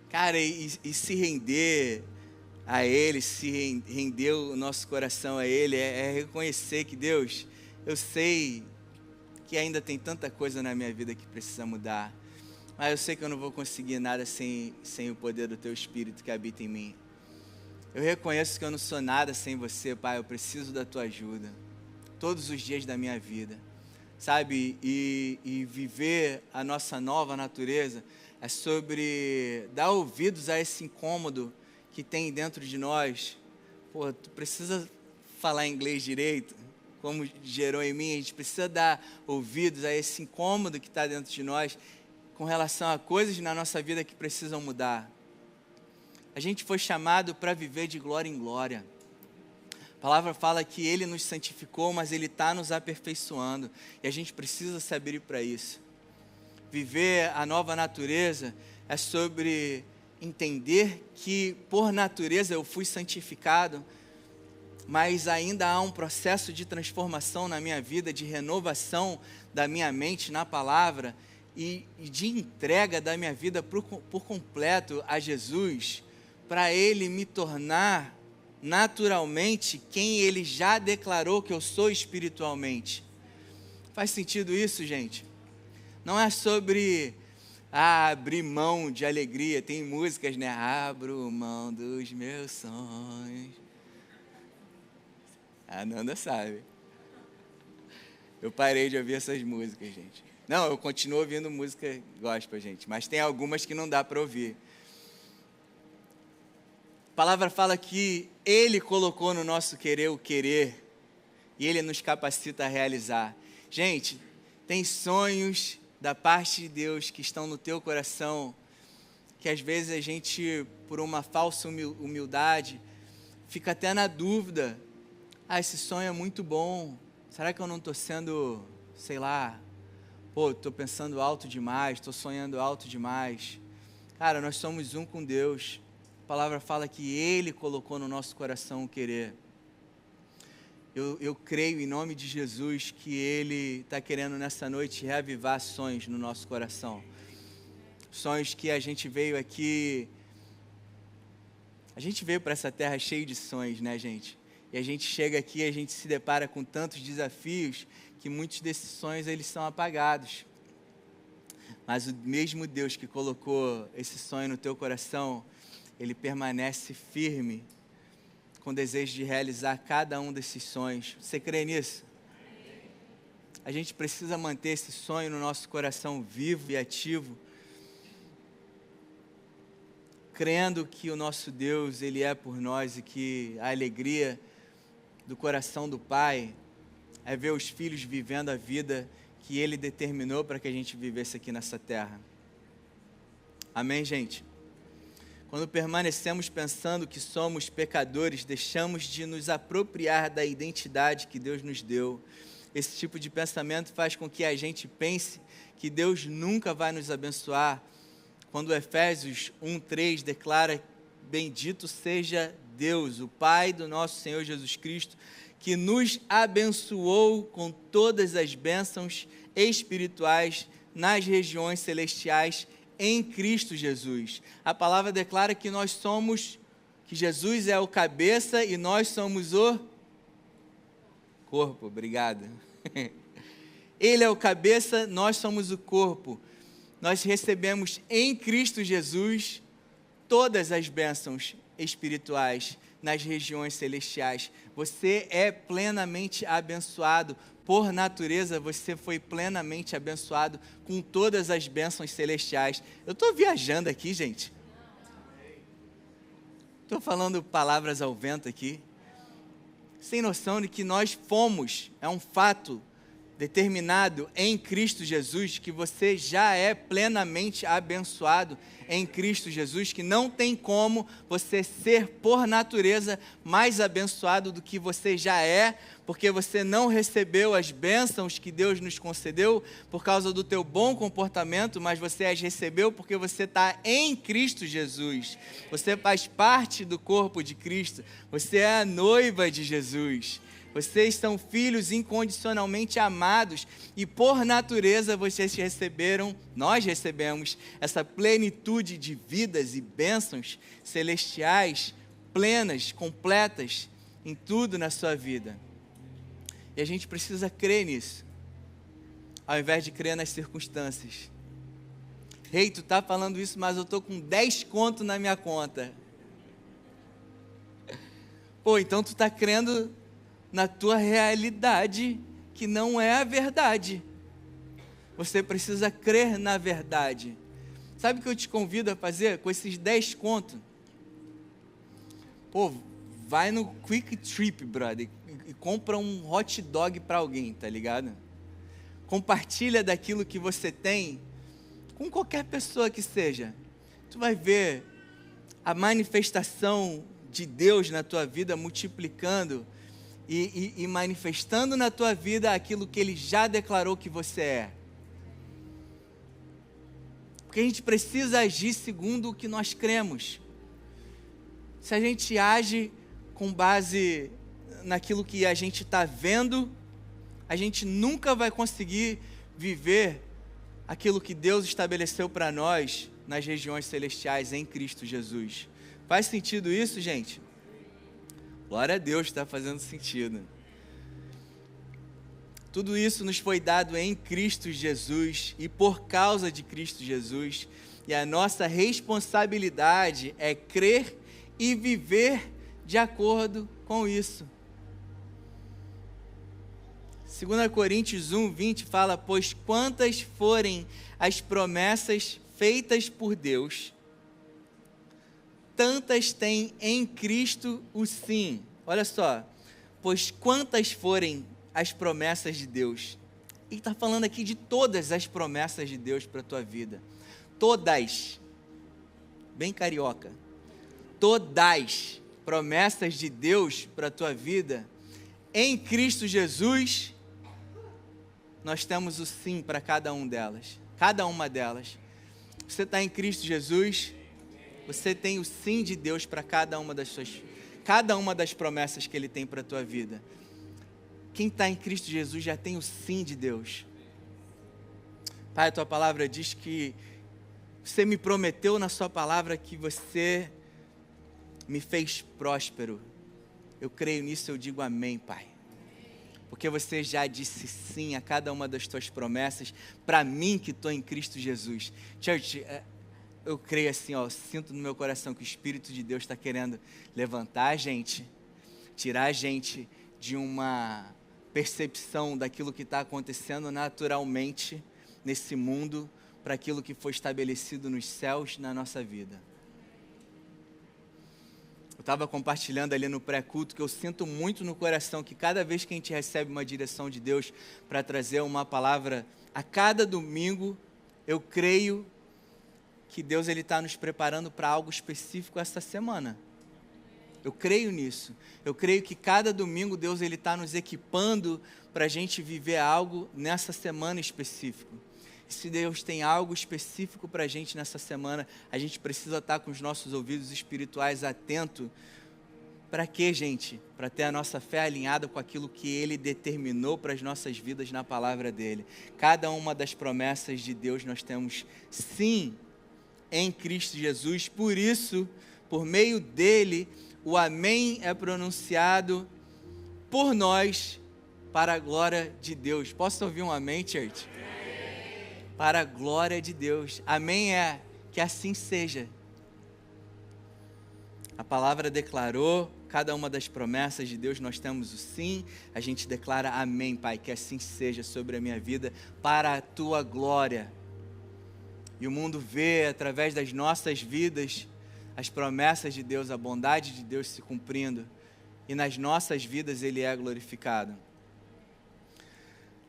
[SPEAKER 1] Cara, e se render a Ele, se render o nosso coração a Ele, é reconhecer que, Deus, eu sei que ainda tem tanta coisa na minha vida que precisa mudar, mas eu sei que eu não vou conseguir nada sem o poder do Teu Espírito que habita em mim. Eu reconheço que eu não sou nada sem Você, Pai, eu preciso da Tua ajuda, todos os dias da minha vida, sabe? E viver a nossa nova natureza é sobre dar ouvidos a esse incômodo que tem dentro de nós. Pô, tu precisa falar inglês direito, como gerou em mim. A gente precisa dar ouvidos a esse incômodo que está dentro de nós com relação a coisas na nossa vida que precisam mudar. A gente foi chamado para viver de glória em glória. A palavra fala que Ele nos santificou, mas Ele está nos aperfeiçoando, e a gente precisa se abrir para isso. Viver a nova natureza é sobre entender que, por natureza, eu fui santificado, mas ainda há um processo de transformação na minha vida, de renovação da minha mente na palavra e de entrega da minha vida por completo a Jesus, para Ele me tornar naturalmente quem Ele já declarou que eu sou espiritualmente. Faz sentido isso, gente? Não é sobre abrir mão de alegria. Tem músicas, né? Abro mão dos meus sonhos. A Nanda sabe. Eu parei de ouvir essas músicas, gente. Não, eu continuo ouvindo música gospel, gente, mas tem algumas que não dá para ouvir. A palavra fala que Ele colocou no nosso querer o querer, e Ele nos capacita a realizar. Gente, tem sonhos da parte de Deus que estão no teu coração, que às vezes a gente, por uma falsa humildade, fica até na dúvida: esse sonho é muito bom, será que eu não estou sendo, sei lá, estou pensando alto demais, estou sonhando alto demais? Cara, nós somos um com Deus. A palavra fala que Ele colocou no nosso coração o querer. Eu creio em nome de Jesus que Ele está querendo nessa noite reavivar sonhos no nosso coração. Sonhos que a gente veio aqui, a gente veio para essa terra cheio de sonhos, né, gente? E a gente chega aqui e a gente se depara com tantos desafios que muitos desses sonhos eles são apagados. Mas o mesmo Deus que colocou esse sonho no teu coração, Ele permanece firme, com desejo de realizar cada um desses sonhos. Você crê nisso? A gente precisa manter esse sonho no nosso coração vivo e ativo, crendo que o nosso Deus, Ele é por nós, e que a alegria do coração do Pai é ver os filhos vivendo a vida que Ele determinou para que a gente vivesse aqui nessa terra. Amém, gente? Quando permanecemos pensando que somos pecadores, deixamos de nos apropriar da identidade que Deus nos deu. Esse tipo de pensamento faz com que a gente pense que Deus nunca vai nos abençoar. Quando Efésios 1:3 declara: bendito seja Deus, o Pai do nosso Senhor Jesus Cristo, que nos abençoou com todas as bênçãos espirituais nas regiões celestiais em Cristo Jesus. A palavra declara que que Jesus é o cabeça e nós somos o corpo. Obrigado. Ele é o cabeça, nós somos o corpo. Nós recebemos em Cristo Jesus todas as bênçãos espirituais nas regiões celestiais. Você é plenamente abençoado. Por natureza, você foi plenamente abençoado com todas as bênçãos celestiais. Eu estou viajando aqui, gente. Estou falando palavras ao vento aqui. Sem noção de que nós fomos, é um fato, determinado em Cristo Jesus, que você já é plenamente abençoado em Cristo Jesus, que não tem como você ser, por natureza, mais abençoado do que você já é, porque você não recebeu as bênçãos que Deus nos concedeu por causa do teu bom comportamento, mas você as recebeu porque você está em Cristo Jesus. Você faz parte do corpo de Cristo, você é a noiva de Jesus. Vocês são filhos incondicionalmente amados e por natureza vocês receberam, nós recebemos essa plenitude de vidas e bênçãos celestiais, plenas, completas em tudo na sua vida. E a gente precisa crer nisso, ao invés de crer nas circunstâncias. Ei, tu tá falando isso, mas eu tô com 10 conto na minha conta. Pô, então tu tá crendo na tua realidade, que não é a verdade. Você precisa crer na verdade. Sabe o que eu te convido a fazer com esses 10 contos? Pô, vai no Quick Trip, brother, e compra um hot dog para alguém, tá ligado? Compartilha daquilo que você tem com qualquer pessoa que seja. Tu vai ver a manifestação de Deus na tua vida multiplicando e manifestando na tua vida aquilo que Ele já declarou que você é. Porque a gente precisa agir segundo o que nós cremos. Se a gente age com base naquilo que a gente está vendo, a gente nunca vai conseguir viver aquilo que Deus estabeleceu para nós nas regiões celestiais em Cristo Jesus. Faz sentido isso, gente? Glória a Deus, está fazendo sentido. Tudo isso nos foi dado em Cristo Jesus e por causa de Cristo Jesus. E a nossa responsabilidade é crer e viver de acordo com isso. 2 Coríntios 1:20 fala: pois quantas forem as promessas feitas por Deus, tantas têm em Cristo o sim. Olha só, pois quantas forem as promessas de Deus. Ele está falando aqui de todas as promessas de Deus para a tua vida. Todas. Bem carioca. Todas promessas de Deus para a tua vida. Em Cristo Jesus, nós temos o sim para cada uma delas. Cada uma delas. Você está em Cristo Jesus, você tem o sim de Deus para cada uma das promessas que Ele tem para a tua vida. Quem está em Cristo Jesus já tem o sim de Deus. Pai, a tua palavra diz que você me prometeu na sua palavra que você me fez próspero. Eu creio nisso, eu digo amém, Pai. Porque você já disse sim a cada uma das tuas promessas para mim que estou em Cristo Jesus. Church, eu creio assim, ó, sinto no meu coração que o Espírito de Deus está querendo levantar a gente, tirar a gente de uma percepção daquilo que está acontecendo naturalmente nesse mundo, para aquilo que foi estabelecido nos céus na nossa vida. Eu estava compartilhando ali no pré-culto que eu sinto muito no coração que cada vez que a gente recebe uma direção de Deus para trazer uma palavra a cada domingo, eu creio que Deus está nos preparando para algo específico essa semana. Eu creio nisso. Eu creio que cada domingo Deus está nos equipando para a gente viver algo nessa semana específica. E se Deus tem algo específico para a gente nessa semana, a gente precisa estar com os nossos ouvidos espirituais atentos. Para quê, gente? Para ter a nossa fé alinhada com aquilo que Ele determinou para as nossas vidas na palavra dEle. Cada uma das promessas de Deus nós temos sim em Cristo Jesus. Por isso, por meio dEle, o amém é pronunciado por nós para a glória de Deus. Posso ouvir um amém, church? Amém. Para a glória de Deus. Amém é que assim seja. A palavra declarou cada uma das promessas de Deus, nós temos o sim. A gente declara amém, Pai, que assim seja sobre a minha vida, para a tua glória. E o mundo vê através das nossas vidas as promessas de Deus, a bondade de Deus se cumprindo, e nas nossas vidas Ele é glorificado.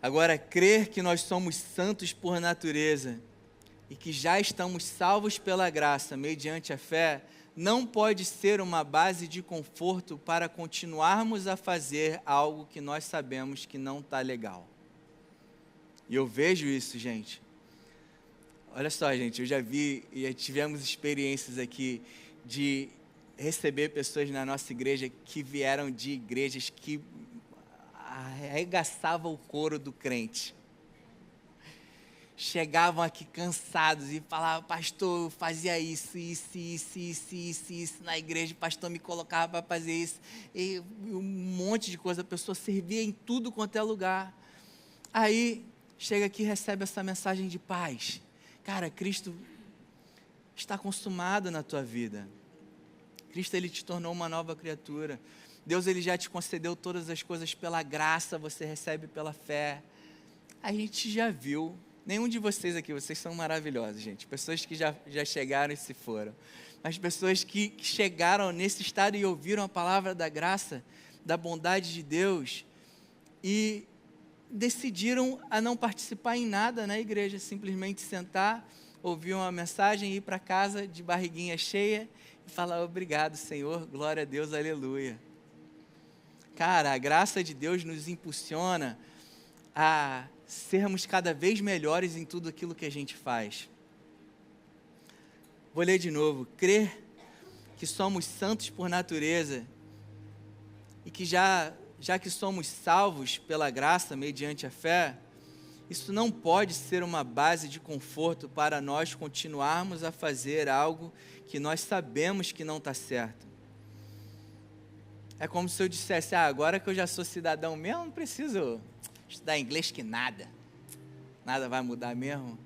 [SPEAKER 1] Agora, crer que nós somos santos por natureza e que já estamos salvos pela graça mediante a fé, não pode ser uma base de conforto para continuarmos a fazer algo que nós sabemos que não está legal. E eu vejo isso, gente. Olha só, gente, eu já vi e já tivemos experiências aqui de receber pessoas na nossa igreja que vieram de igrejas que arregaçavam o couro do crente. Chegavam aqui cansados e falavam: pastor, eu fazia isso na igreja, o pastor me colocava para fazer isso, e um monte de coisa, a pessoa servia em tudo quanto é lugar. Aí, chega aqui e recebe essa mensagem de paz. Cara, Cristo está consumado na tua vida. Cristo, Ele te tornou uma nova criatura. Deus, Ele já te concedeu todas as coisas pela graça, você recebe pela fé. A gente já viu. Nenhum de vocês aqui, vocês são maravilhosos, gente. Pessoas que já chegaram e se foram. Mas pessoas que chegaram nesse estado e ouviram a palavra da graça, da bondade de Deus, e decidiram a não participar em nada na igreja, simplesmente sentar, ouvir uma mensagem, ir para casa de barriguinha cheia e falar: obrigado, Senhor, glória a Deus, aleluia. Cara, a graça de Deus nos impulsiona a sermos cada vez melhores em tudo aquilo que a gente faz. Vou ler de novo. Crer que somos santos por natureza e que já que somos salvos pela graça mediante a fé, isso não pode ser uma base de conforto para nós continuarmos a fazer algo que nós sabemos que não está certo. É como se eu dissesse: agora que eu já sou cidadão mesmo, não preciso estudar inglês que nada vai mudar mesmo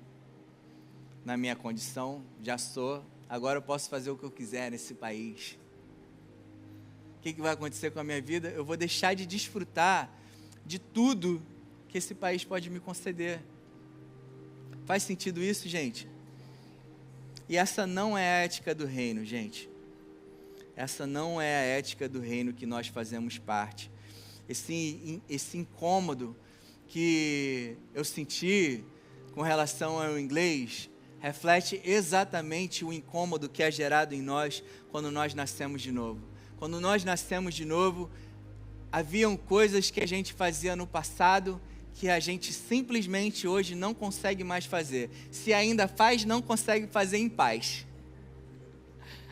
[SPEAKER 1] na minha condição, já sou, agora eu posso fazer o que eu quiser nesse país. O que vai acontecer com a minha vida? Eu vou deixar de desfrutar de tudo que esse país pode me conceder. Faz sentido isso, gente? E essa não é a ética do reino, gente. Essa não é a ética do reino que nós fazemos parte. Esse incômodo que eu senti com relação ao inglês reflete exatamente o incômodo que é gerado em nós quando nós nascemos de novo. Quando nós nascemos de novo, haviam coisas que a gente fazia no passado que a gente simplesmente hoje não consegue mais fazer. Se ainda faz, não consegue fazer em paz.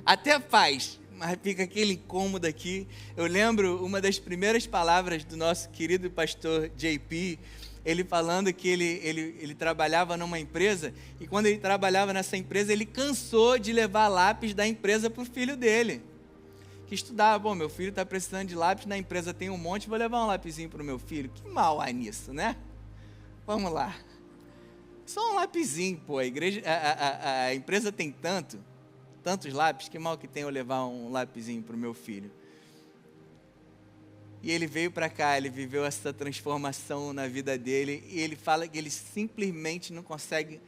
[SPEAKER 1] Até faz, mas fica aquele incômodo aqui. Eu lembro uma das primeiras palavras do nosso querido pastor JP, ele falando que ele trabalhava numa empresa, e quando ele trabalhava nessa empresa, ele cansou de levar lápis da empresa para o filho dele, que estudava. Bom, meu filho está precisando de lápis, na empresa tem um monte, vou levar um lapisinho para o meu filho. Que mal há nisso, né? Vamos lá. Só um lapisinho, pô, a empresa tem tantos lápis, que mal que tem eu levar um lapisinho para o meu filho. E ele veio para cá, ele viveu essa transformação na vida dele, e ele fala que ele simplesmente não consegue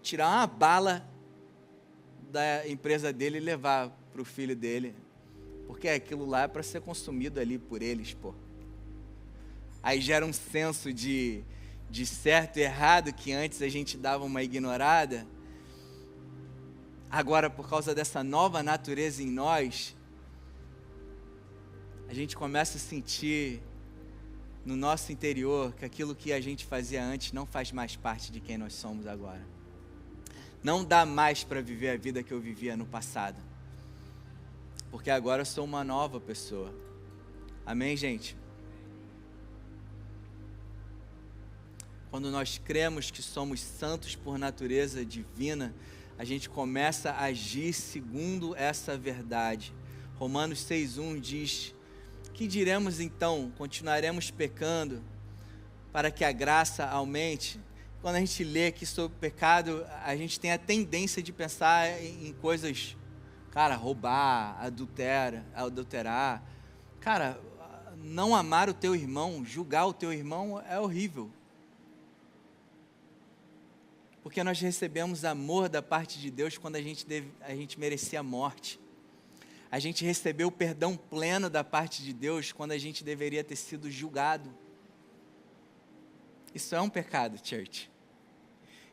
[SPEAKER 1] tirar uma bala da empresa dele e levar para o filho dele, porque aquilo lá é para ser consumido ali por eles, pô. Aí gera um senso de certo e errado, que antes a gente dava uma ignorada. Agora, por causa dessa nova natureza em nós, a gente começa a sentir no nosso interior que aquilo que a gente fazia antes não faz mais parte de quem nós somos agora. Não dá mais para viver a vida que eu vivia no passado, porque agora eu sou uma nova pessoa. Amém, gente? Quando nós cremos que somos santos por natureza divina, a gente começa a agir segundo essa verdade. Romanos 6,1 diz: que diremos então? Continuaremos pecando para que a graça aumente? Quando a gente lê aqui sobre pecado, a gente tem a tendência de pensar em coisas, cara, roubar, adulterar. Cara, não amar o teu irmão, julgar o teu irmão é horrível. Porque nós recebemos amor da parte de Deus quando a gente merecia a morte. A gente recebeu o perdão pleno da parte de Deus quando a gente deveria ter sido julgado. Isso é um pecado, church.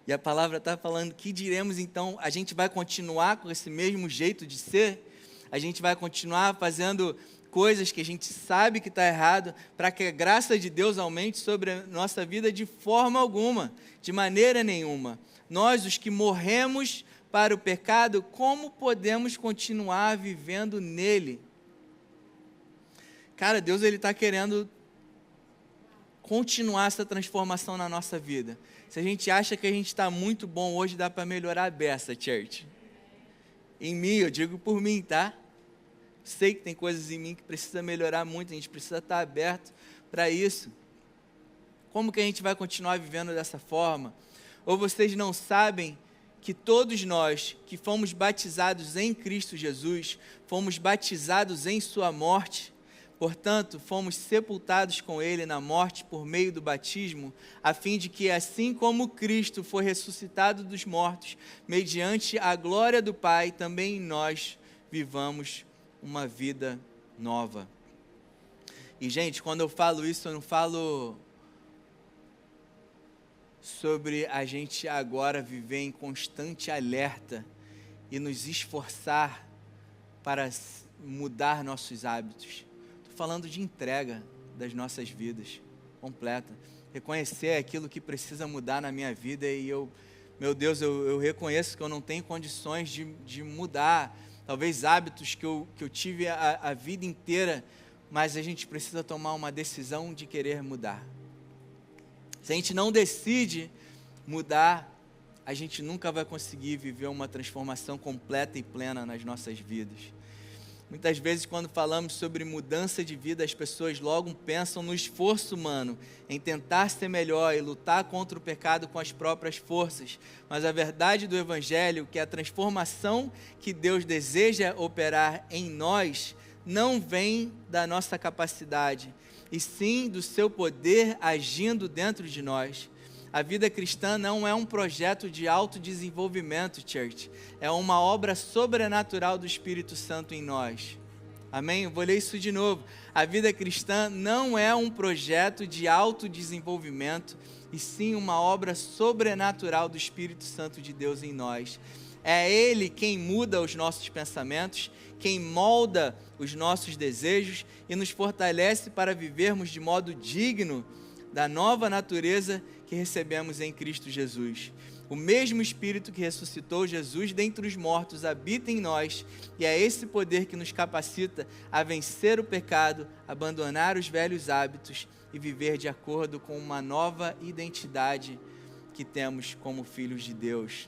[SPEAKER 1] E a palavra está falando que diremos então, a gente vai continuar com esse mesmo jeito de ser? A gente vai continuar fazendo coisas que a gente sabe que está errado, para que a graça de Deus aumente sobre a nossa vida? De forma alguma, de maneira nenhuma. Nós, os que morremos para o pecado, como podemos continuar vivendo nele? Cara, Deus está querendo continuar essa transformação na nossa vida. Se a gente acha que a gente está muito bom hoje, dá para melhorar a beça, church. Em mim, eu digo por mim, tá? Sei que tem coisas em mim que precisa melhorar muito, a gente precisa estar aberto para isso. Como que a gente vai continuar vivendo dessa forma? Ou vocês não sabem que todos nós que fomos batizados em Cristo Jesus, fomos batizados em sua morte, portanto, fomos sepultados com ele na morte por meio do batismo, a fim de que, assim como Cristo foi ressuscitado dos mortos, mediante a glória do Pai, também nós vivamos uma vida nova. E, gente, quando eu falo isso, eu não falo sobre a gente agora viver em constante alerta e nos esforçar para mudar nossos hábitos. Estou falando de entrega das nossas vidas completa. Reconhecer aquilo que precisa mudar na minha vida e meu Deus, eu reconheço que eu não tenho condições de mudar, talvez hábitos que eu tive a vida inteira, mas a gente precisa tomar uma decisão de querer mudar. Se a gente não decide mudar, a gente nunca vai conseguir viver uma transformação completa e plena nas nossas vidas. Muitas vezes, quando falamos sobre mudança de vida, as pessoas logo pensam no esforço humano, em tentar ser melhor e lutar contra o pecado com as próprias forças. Mas a verdade do Evangelho, que a transformação que Deus deseja operar em nós, não vem da nossa capacidade, e sim do seu poder agindo dentro de nós. A vida cristã não é um projeto de autodesenvolvimento, church. É uma obra sobrenatural do Espírito Santo em nós. Amém? Eu vou ler isso de novo. A vida cristã não é um projeto de autodesenvolvimento, e sim uma obra sobrenatural do Espírito Santo de Deus em nós. É Ele quem muda os nossos pensamentos, quem molda os nossos desejos e nos fortalece para vivermos de modo digno da nova natureza que recebemos em Cristo Jesus. O mesmo Espírito que ressuscitou Jesus dentre os mortos habita em nós, e é esse poder que nos capacita a vencer o pecado, abandonar os velhos hábitos e viver de acordo com uma nova identidade que temos como filhos de Deus.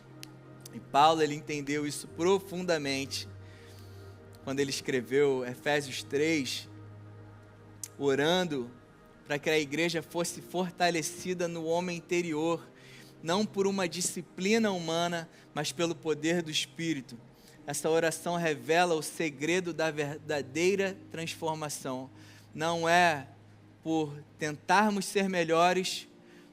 [SPEAKER 1] E Paulo, ele entendeu isso profundamente quando ele escreveu Efésios 3, orando para que a igreja fosse fortalecida no homem interior, não por uma disciplina humana, mas pelo poder do Espírito. Essa oração revela o segredo da verdadeira transformação. Não é por tentarmos ser melhores,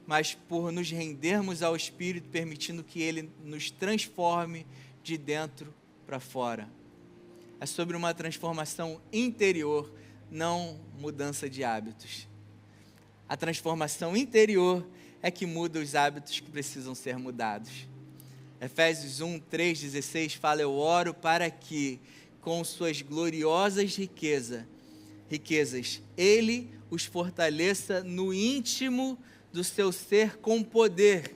[SPEAKER 1] mas por nos rendermos ao Espírito, permitindo que Ele nos transforme de dentro para fora. É sobre uma transformação interior, não mudança de hábitos. A transformação interior é que muda os hábitos que precisam ser mudados. Efésios 1, 3, 16 fala: eu oro para que, com suas gloriosas riquezas, Ele os fortaleça no íntimo do seu ser com poder,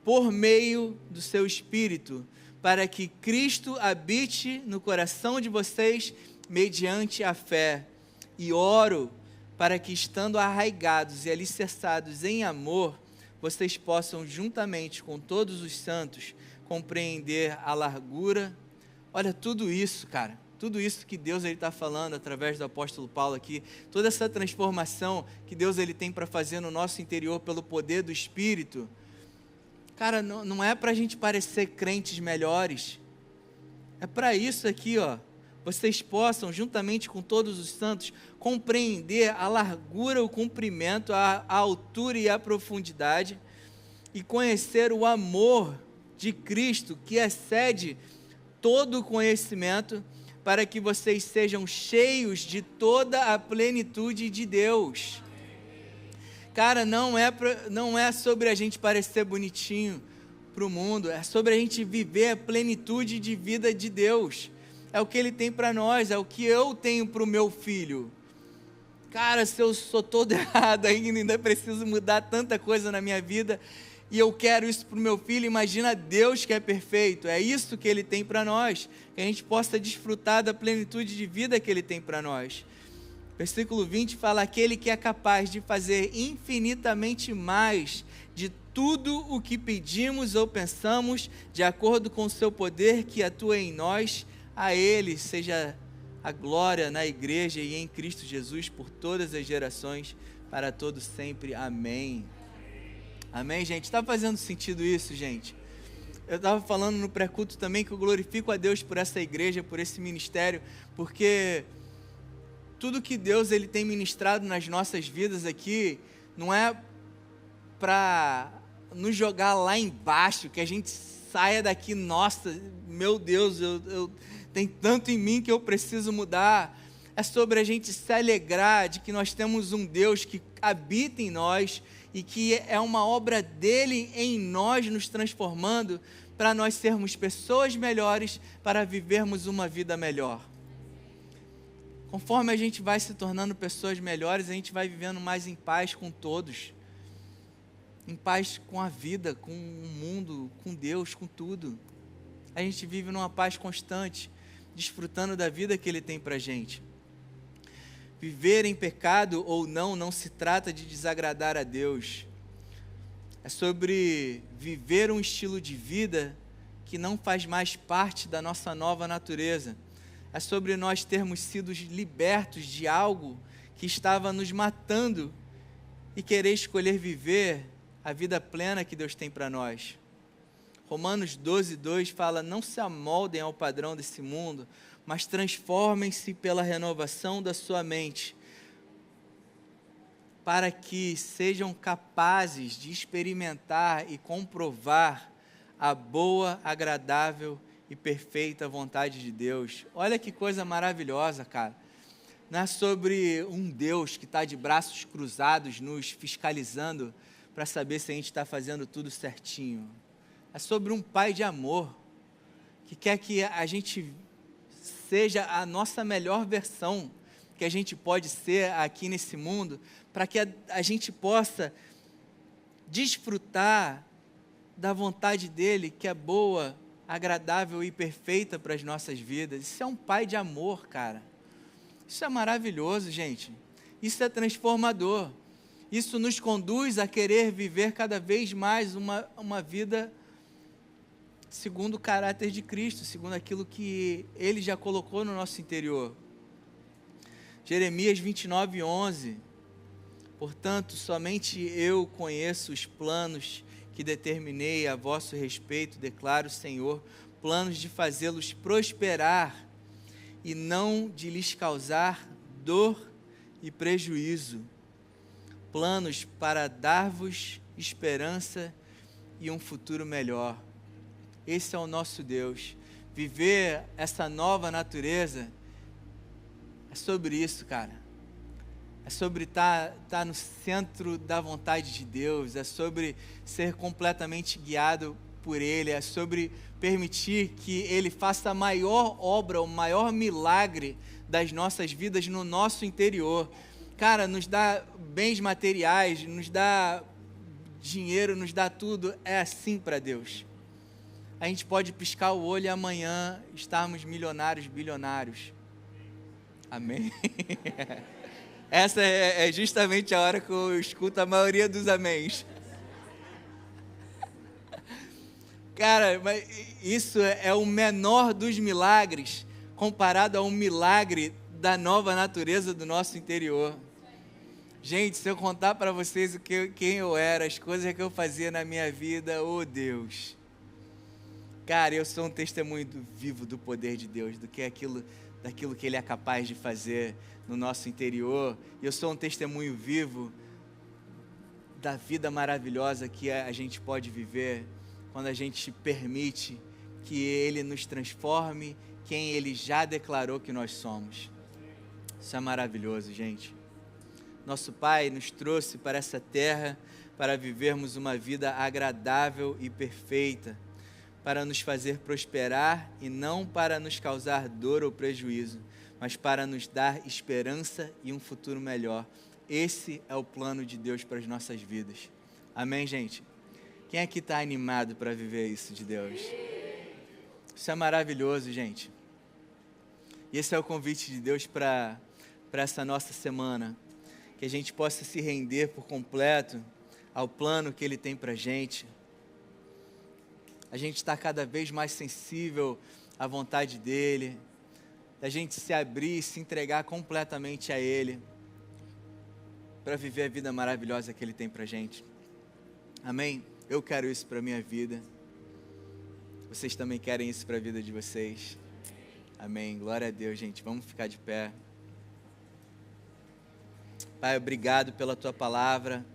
[SPEAKER 1] por meio do seu Espírito, para que Cristo habite no coração de vocês mediante a fé. E oro para que, estando arraigados e alicerçados em amor, vocês possam, juntamente com todos os santos, compreender a largura. Olha, tudo isso, cara, tudo isso que Deus está falando através do apóstolo Paulo aqui, toda essa transformação que Deus tem para fazer no nosso interior pelo poder do Espírito, cara, não é para a gente parecer crentes melhores, é para isso aqui, ó. Vocês possam, juntamente com todos os santos, compreender a largura, o comprimento, a altura e a profundidade, e conhecer o amor de Cristo, que excede todo o conhecimento, para que vocês sejam cheios de toda a plenitude de Deus. Cara, não é sobre a gente parecer bonitinho para o mundo, é sobre a gente viver a plenitude de vida de Deus. É o que Ele tem para nós, é o que eu tenho para o meu filho. Cara, se eu sou todo errado ainda preciso mudar tanta coisa na minha vida, e eu quero isso para o meu filho, imagina Deus que é perfeito. É isso que Ele tem para nós, que a gente possa desfrutar da plenitude de vida que Ele tem para nós. Versículo 20 fala: aquele que é capaz de fazer infinitamente mais de tudo o que pedimos ou pensamos, de acordo com o seu poder que atua em nós, a Ele seja a glória na igreja e em Cristo Jesus por todas as gerações, para todos sempre. Amém. Amém, gente? Está fazendo sentido isso, gente? Eu estava falando no pré-culto também que eu glorifico a Deus por essa igreja, por esse ministério, porque tudo que Deus ele tem ministrado nas nossas vidas aqui, não é para nos jogar lá embaixo, que a gente saia daqui, nossa, meu Deus, eu tem tanto em mim que eu preciso mudar. É sobre a gente se alegrar de que nós temos um Deus que habita em nós e que é uma obra dele em nós, nos transformando para nós sermos pessoas melhores, para vivermos uma vida melhor. Conforme a gente vai se tornando pessoas melhores, a gente vai vivendo mais em paz com todos, em paz com a vida, com o mundo, com Deus, com tudo. A gente vive numa paz constante, desfrutando da vida que Ele tem para a gente. Viver em pecado ou não se trata de desagradar a Deus. É sobre viver um estilo de vida que não faz mais parte da nossa nova natureza. É sobre nós termos sido libertos de algo que estava nos matando e querer escolher viver a vida plena que Deus tem para nós. Romanos 12:2 fala: não se amoldem ao padrão desse mundo, mas transformem-se pela renovação da sua mente, para que sejam capazes de experimentar e comprovar a boa, agradável e perfeita vontade de Deus. Olha que coisa maravilhosa, cara. Não é sobre um Deus que está de braços cruzados nos fiscalizando para saber se a gente está fazendo tudo certinho. É sobre um Pai de amor que quer que a gente seja a nossa melhor versão que a gente pode ser aqui nesse mundo, para que a gente possa desfrutar da vontade dEle, que é boa, agradável e perfeita para as nossas vidas. Isso é um Pai de amor, cara. Isso é maravilhoso, gente. Isso é transformador. Isso nos conduz a querer viver cada vez mais uma vida segundo o caráter de Cristo, segundo aquilo que Ele já colocou no nosso interior. Jeremias 29:11. Portanto, somente eu conheço os planos que determinei a vosso respeito, declara o Senhor, planos de fazê-los prosperar e não de lhes causar dor e prejuízo, planos para dar-vos esperança e um futuro melhor. Esse é o nosso Deus. Viver essa nova natureza é sobre isso, cara. É sobre estar no centro da vontade de Deus, é sobre ser completamente guiado por Ele, é sobre permitir que Ele faça a maior obra, o maior milagre das nossas vidas no nosso interior. Cara, nos dá bens materiais, nos dá dinheiro, nos dá tudo, é assim para Deus. A gente pode piscar o olho e amanhã estarmos milionários, bilionários. Amém? Essa é justamente a hora que eu escuto a maioria dos améns. Cara, mas isso é o menor dos milagres comparado a um milagre da nova natureza do nosso interior. Gente, se eu contar para vocês quem eu era, as coisas que eu fazia na minha vida, oh Deus. Cara, eu sou um testemunho vivo do poder de Deus, daquilo que Ele é capaz de fazer no nosso interior. Eu sou um testemunho vivo da vida maravilhosa que a gente pode viver quando a gente permite que Ele nos transforme quem Ele já declarou que nós somos. Isso é maravilhoso, gente. Nosso Pai nos trouxe para essa terra para vivermos uma vida agradável e perfeita, para nos fazer prosperar e não para nos causar dor ou prejuízo, mas para nos dar esperança e um futuro melhor. Esse é o plano de Deus para as nossas vidas. Amém, gente? Quem aqui está animado para viver isso de Deus? Isso é maravilhoso, gente. E esse é o convite de Deus para essa nossa semana. Que a gente possa se render por completo ao plano que Ele tem para a gente. A gente está cada vez mais sensível à vontade dEle. Da gente se abrir e se entregar completamente a Ele. Para viver a vida maravilhosa que Ele tem para a gente. Amém? Eu quero isso para a minha vida. Vocês também querem isso para a vida de vocês. Amém. Glória a Deus, gente. Vamos ficar de pé. Pai, obrigado pela Tua palavra.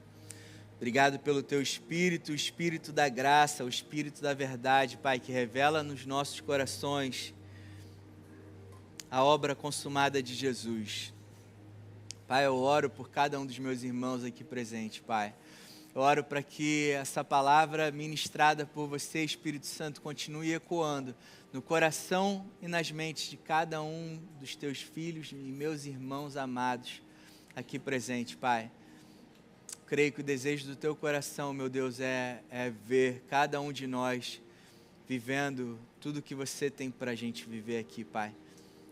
[SPEAKER 1] Obrigado pelo Teu Espírito, o Espírito da graça, o Espírito da verdade, Pai, que revela nos nossos corações a obra consumada de Jesus. Pai, eu oro por cada um dos meus irmãos aqui presentes, Pai. Eu oro para que essa palavra ministrada por você, Espírito Santo, continue ecoando no coração e nas mentes de cada um dos teus filhos e meus irmãos amados aqui presentes, Pai. Creio que o desejo do teu coração, meu Deus, é ver cada um de nós vivendo tudo que você tem para a gente viver aqui, Pai.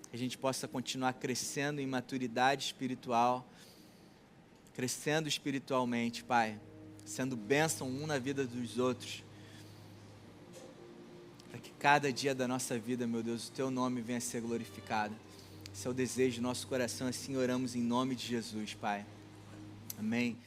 [SPEAKER 1] Que a gente possa continuar crescendo em maturidade espiritual, crescendo espiritualmente, Pai. Sendo bênção um na vida dos outros. Para que cada dia da nossa vida, meu Deus, o Teu nome venha a ser glorificado. Esse é o desejo do nosso coração, assim oramos em nome de Jesus, Pai. Amém.